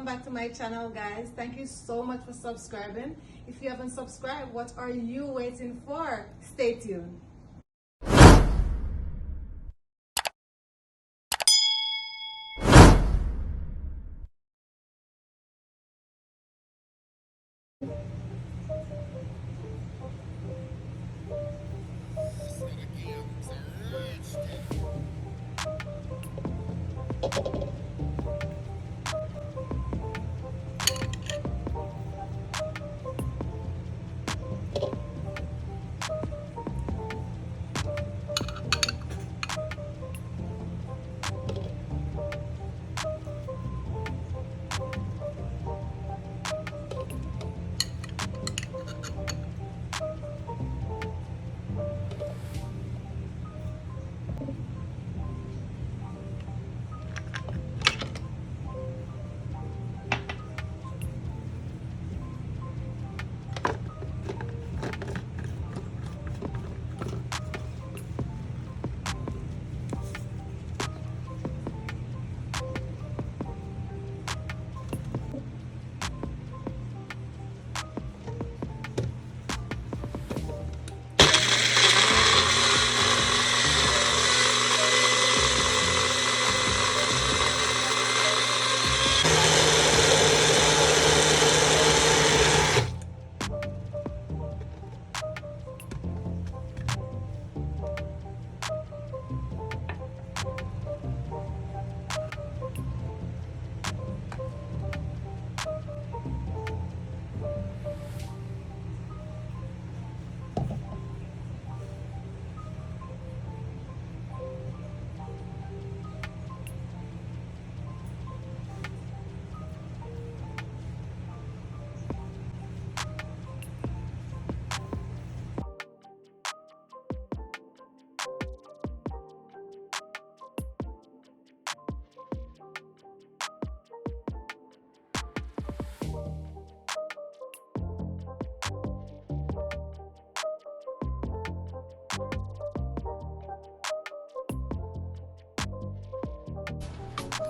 welcome back to my channel, guys. Thank you so much for subscribing. If you haven't subscribed, what are you waiting for? Stay tuned.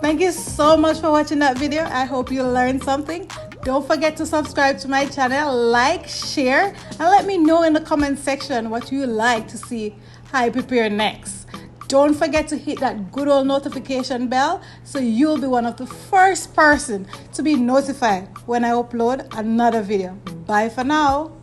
Thank you so much for watching that video. I hope you learned something. Don't forget to subscribe to my channel, like, share, and let me know in the comment section what you like to see I prepare next. Don't forget to hit that good old notification bell so you'll be one of the first person to be notified when I upload another video. Bye for now.